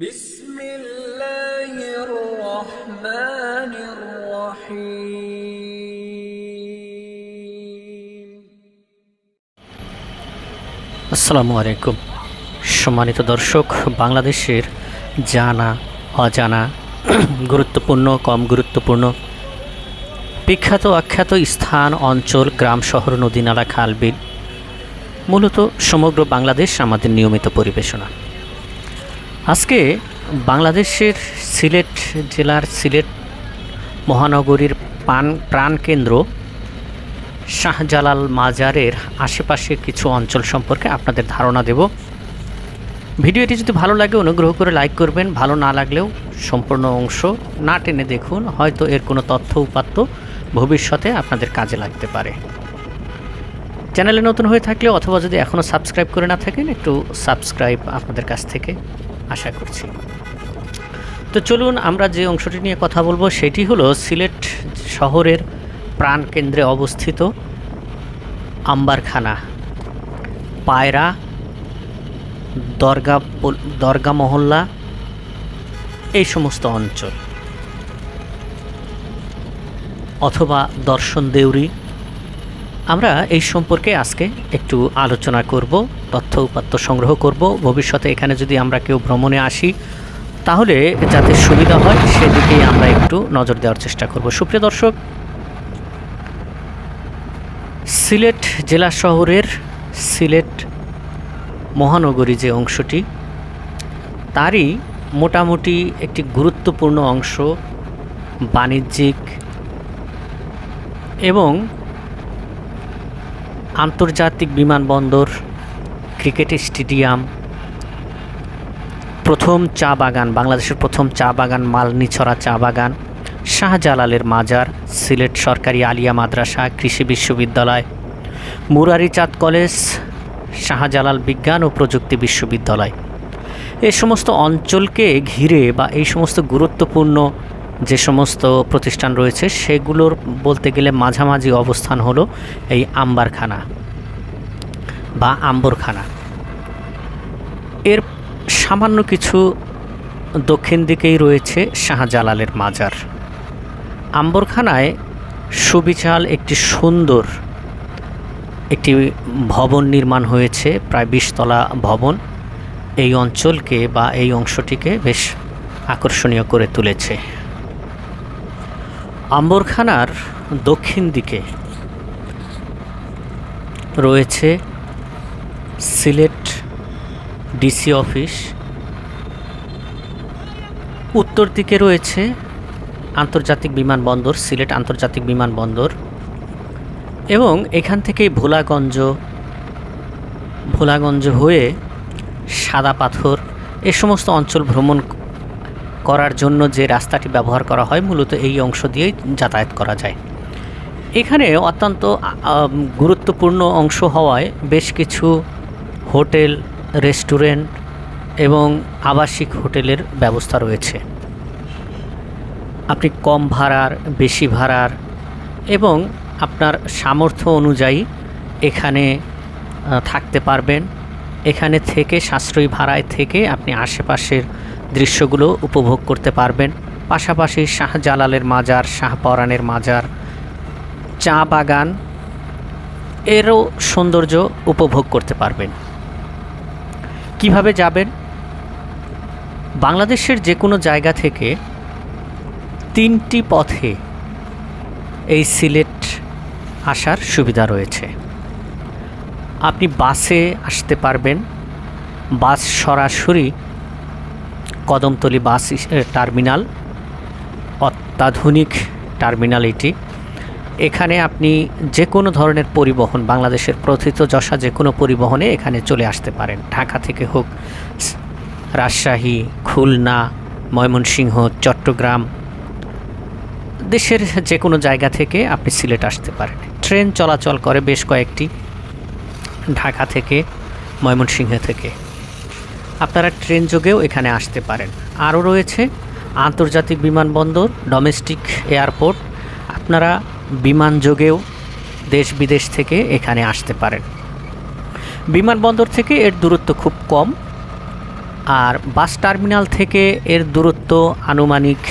بسم الله الرحمن الرحيم আসসালামু আলাইকুম। সম্মানিত দর্শক, বাংলাদেশের জানা অজানা গুরুত্বপূর্ণ কম গুরুত্বপূর্ণ বিখ্যাত আখ্যাত স্থান, অঞ্চল, গ্রাম, শহর, নদী, নালা, খাল, বিল, মূলত সমগ্র বাংলাদেশ আমাদের নিয়মিত পরিবেশনা। আজকে বাংলাদেশের সিলেট জেলার সিলেট মহানগরীর প্রাণকেন্দ্র শাহজালাল মাজারের আশেপাশের কিছু অঞ্চল সম্পর্কে আপনাদের ধারণা দেব। ভিডিওটি যদি ভালো লাগে অনুগ্রহ করে লাইক করবেন, ভালো না লাগলেও সম্পূর্ণ অংশ না টেনে দেখুন, হয়তো এর কোনো তথ্য উপাত্ত ভবিষ্যতে আপনাদের কাজে লাগতে পারে। চ্যানেলে নতুন হয়ে থাকলে অথবা যদি এখনও সাবস্ক্রাইব করে না থাকেন, একটু সাবস্ক্রাইব আপনাদের কাছ থেকে আশা করছি। তো চলুন আমরা যে অংশটি নিয়ে কথা বলবো সেটি হলো সিলেট শহরের প্রাণকেন্দ্রে অবস্থিত আম্বারখানা, পায়রা, দরগা মহল্লা, এই সমস্ত অঞ্চল, অথবা দর্শন দেউরি। আমরা এই সম্পর্কে আজকে একটু আলোচনা করব, তথ্য উপাত্ত সংগ্রহ করব। ভবিষ্যতে এখানে যদি আমরা কেউ ভ্রমণে আসি তাহলে যাতে সুবিধা হয় সেদিকেই আমরা একটু নজর দেওয়ার চেষ্টা করব। সুপ্রিয় দর্শক, সিলেট জেলা শহরের সিলেট মহানগরী যে অংশটি, তারই মোটামুটি একটি গুরুত্বপূর্ণ অংশ বাণিজ্যিক এবং আন্তর্জাতিক বিমানবন্দর, ক্রিকেট স্টেডিয়াম, প্রথম চা বাগান, বাংলাদেশের প্রথম চা বাগান মালনীছড়া চা বাগান, শাহজালালের মাজার, সিলেট সরকারি আলিয়া মাদ্রাসা, কৃষি বিশ্ববিদ্যালয়, মুরারিচাঁদ কলেজ, শাহজালাল বিজ্ঞান ও প্রযুক্তি বিশ্ববিদ্যালয়, এই সমস্ত অঞ্চলকে ঘিরে বা এই সমস্ত গুরুত্বপূর্ণ যে সমস্ত প্রতিষ্ঠান রয়েছে সেগুলোর বলতে গেলে মাঝামাঝি অবস্থান হলো এই আম্বারখানা বা আম্বরখানা। এর সামান্য কিছু দক্ষিণ দিকেই রয়েছে শাহজালালের মাজার। আম্বরখানায় সুবিশাল একটি সুন্দর একটি ভবন নির্মাণ হয়েছে, প্রায় 20 তলা ভবন। এই অঞ্চলকে বা এই অংশটিকে বেশ আকর্ষণীয় করে তুলেছে। আম্বরখানার দক্ষিণ দিকে রয়েছে সিলেট ডিসি অফিস, উত্তর দিকে রয়েছে আন্তর্জাতিক বিমানবন্দর, সিলেট আন্তর্জাতিক বিমানবন্দর, এবং এখান থেকেই ভোলাগঞ্জ হয়ে সাদা পাথর এ সমস্ত অঞ্চল ভ্রমণ করার জন্য যে রাস্তাটি ব্যবহার করা হয় মূলত এই অংশ দিয়েই যাতায়াত করা যায়। এখানে অত্যন্ত গুরুত্বপূর্ণ অংশ হওয়ায় বেশ কিছু হোটেল, রেস্টুরেন্ট এবং আবাসিক হোটেলের ব্যবস্থা রয়েছে। আপনি কম ভাড়ার, বেশি ভাড়ার এবং আপনার সামর্থ্য অনুযায়ী এখানে থাকতে পারবেন। এখানে থেকে সাশ্রয়ী ভাড়ায় থেকে আপনি আশেপাশের দৃশ্যগুলো উপভোগ করতে পারবেন। পাশাপাশি শাহজালালের মাজার, শাহপরানের মাজার, চা বাগান এরও সৌন্দর্য উপভোগ করতে পারবেন। কিভাবে যাবেন? বাংলাদেশের যে কোনো জায়গা থেকে 3টি পথে এই সিলেট আসার সুবিধা রয়েছে। আপনি বাসে আসতে পারবেন। বাস সরাসরি কদমতলী বাস টার্মিনাল, অত্যাধুনিক টার্মিনাল এটি। এখানে আপনি যে কোনো ধরনের পরিবহন, বাংলাদেশের প্রথিতযশা যে কোনো পরিবহনে এখানে চলে আসতে পারেন। ঢাকা থেকে হোক, রাজশাহী, খুলনা, ময়মনসিংহ, চট্টগ্রাম, দেশের যে কোনো জায়গা থেকে আপনি সিলেট আসতে পারেন। ট্রেন চলাচল করে বেশ কয়েকটি, ঢাকা থেকে, ময়মনসিংহ থেকে। আপনারা ট্রেন যোগেও এখানে আসতে পারেন। আরও রয়েছে আন্তর্জাতিক বিমানবন্দর, ডোমেস্টিক এয়ারপোর্ট। আপনারা বিমান যোগেও দেশ বিদেশ থেকে এখানে আসতে পারেন। বিমানবন্দর থেকে এর দূরত্ব খুব কম, আর বাস টার্মিনাল থেকে এর দূরত্ব আনুমানিক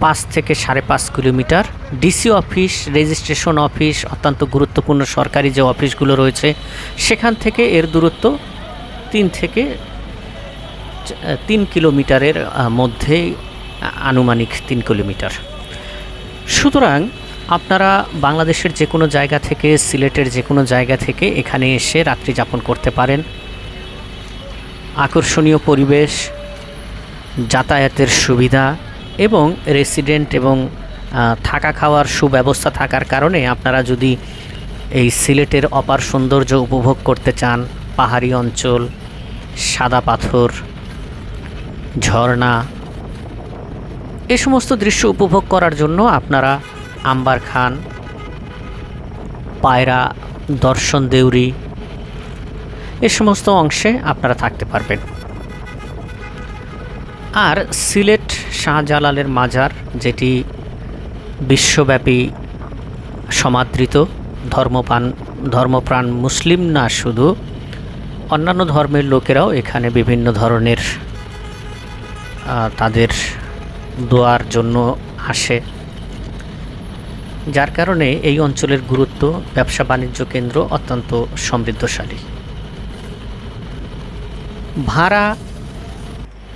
5 থেকে 5.5 kilometre. DC office, registration office, অত্যন্ত গুরুত্বপূর্ণ সরকারি যে অফিসগুলো রয়েছে সেখান থেকে এর দূরত্ব 3 থেকে 3 কিলোমিটারের মধ্যে, আনুমানিক 3 কিলোমিটার। সুতরাং আপনারা বাংলাদেশের যে কোনো জায়গা থেকে, সিলেটের যে কোনো জায়গা থেকে এখানে এসে রাত্রি যাপন করতে পারেন। আকর্ষণীয় পরিবেশ, যাতায়াতের সুবিধা এবং রেসিডেন্ট এবং থাকা খাওয়ার সুব্যবস্থা থাকার কারণে আপনারা যদি এই সিলেটের অপার সৌন্দর্য উপভোগ করতে চান, পাহাড়ি অঞ্চল, সাদা পাথর, ঝর্ণা, এ সমস্ত দৃশ্য উপভোগ করার জন্য আপনারা আম্বার খান, পায়রা, দর্শন দেউরি এ সমস্ত অংশে আপনারা থাকতে পারবেন। আর সিলেট শাহজালালের মাজার, যেটি বিশ্বব্যাপী সমাদৃত, ধর্মপ্রাণ মুসলিম না শুধু, অন্যান্য ধর্মের লোকেরাও এখানে বিভিন্ন ধরনের তাদের দোয়ার জন্য আসে, যার কারণে এই অঞ্চলের গুরুত্ব, ব্যবসা বাণিজ্য কেন্দ্র অত্যন্ত সমৃদ্ধশালী। ভাড়া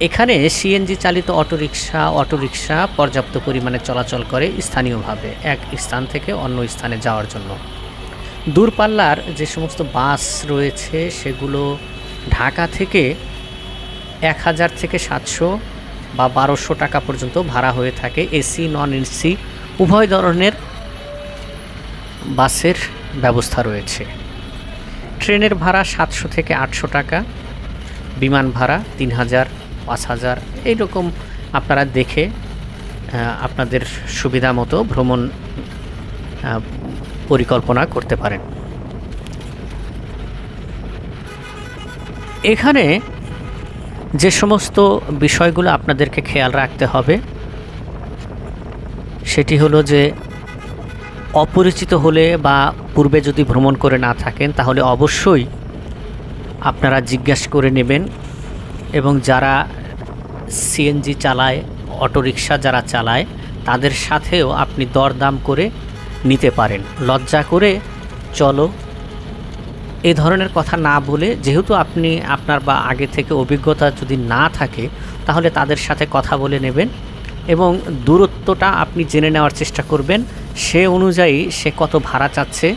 এখানে সিএনজি চালিত অটোরিকশা পর্যাপ্ত পরিমাণে চলাচল করে স্থানীয়ভাবে এক স্থান থেকে অন্য স্থানে যাওয়ার জন্য। দূরপাল্লার যে সমস্ত বাস রয়েছে সেগুলো ঢাকা থেকে 1000 থেকে 700 বা 1200 টাকা পর্যন্ত ভাড়া হয়ে থাকে। এসি, নন এসি উভয় ধরনের বাসের ব্যবস্থা রয়েছে। ট্রেনের ভাড়া 700 থেকে 800 টাকা, বিমান ভাড়া 3000, 5000 এইরকম আপনারা দেখে আপনাদের সুবিধা মতো ভ্রমণ পরিকল্পনা করতে পারেন। এখানে যে সমস্ত বিষয়গুলো আপনাদেরকে খেয়াল রাখতে হবে সেটি হলো যে অপরিচিত হলে বা পূর্বে যদি ভ্রমণ করে না থাকেন তাহলে অবশ্যই আপনারা জিজ্ঞাসা করে নেবেন, এবং যারা সিএনজি চালায়, অটোরিকশা যারা চালায় তাদের সাথেও আপনি দরদাম করে নিতে পারেন। লজ্জা করে চলো এ ধরনের কথা না বলে, যেহেতু আপনার বা আগে থেকে অভিজ্ঞতা যদি না থাকে তাহলে তাদের সাথে কথা বলে নেবেন এবং দূরত্বটা আপনি জেনে নেওয়ার চেষ্টা করবেন। সে অনুযায়ী সে কত ভাড়া চাচ্ছে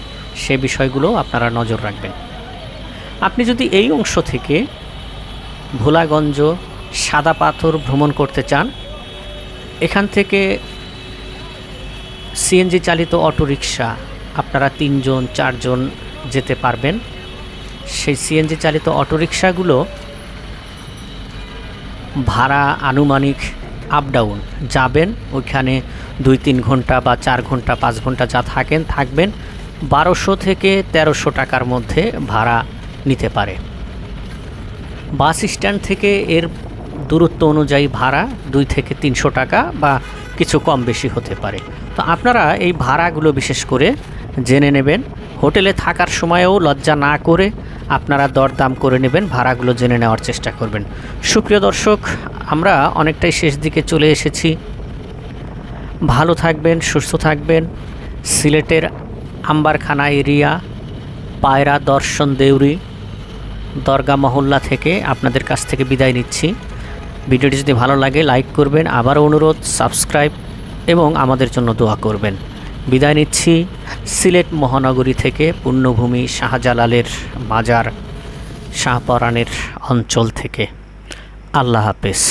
সে বিষয়গুলো আপনারা নজর রাখবেন। আপনি যদি এই অংশ থেকে ভোলাগঞ্জ, সাদা পাথর ভ্রমণ করতে চান, এখান থেকে সিএনজি চালিত অটোরিকশা আপনারা 3 জন 4 জন যেতে পারবেন। সেই সিএনজি চালিত অটোরিকশাগুলো ভাড়া আনুমানিক আপ ডাউন যাবেন, ওইখানে 2-3 ঘন্টা বা 4 ঘন্টা 5 ঘন্টা যা থাকবেন 1200 থেকে 1300 টাকার মধ্যে ভাড়া নিতে পারে। বাস স্ট্যান্ড থেকে এর দূরত্ব অনুযায়ী ভাড়া 2 থেকে 300 টাকা বা কিছু কম বেশি হতে পারে। তো আপনারা এই ভাড়াগুলো বিশেষ করে জেনে নেবেন। হোটেলে থাকার সময়ও লজ্জা না করে আপনারা দরদাম করে নেবেন, ভাড়াগুলো জেনে নেওয়ার চেষ্টা করবেন। সুপ্রিয় দর্শক, আমরা অনেকটাই শেষ দিকে চলে এসেছি। ভালো থাকবেন, সুস্থ থাকবেন। সিলেটের আম্বারখানা এরিয়া, পায়রা, দর্শন দেউরি, দরগা মহল্লা থেকে আপনাদের কাছ থেকে বিদায় নিচ্ছি। ভিডিওটি যদি ভালো লাগে লাইক করবেন, আবারও অনুরোধ সাবস্ক্রাইব এবং আমাদের জন্য দোয়া করবেন। বিদায় নিচ্ছি সিলেট মহানগরী থেকে, পুণ্যভূমি শাহজালালের মাজার, শাহপরানের অঞ্চল থেকে। আল্লাহ হাফেজ।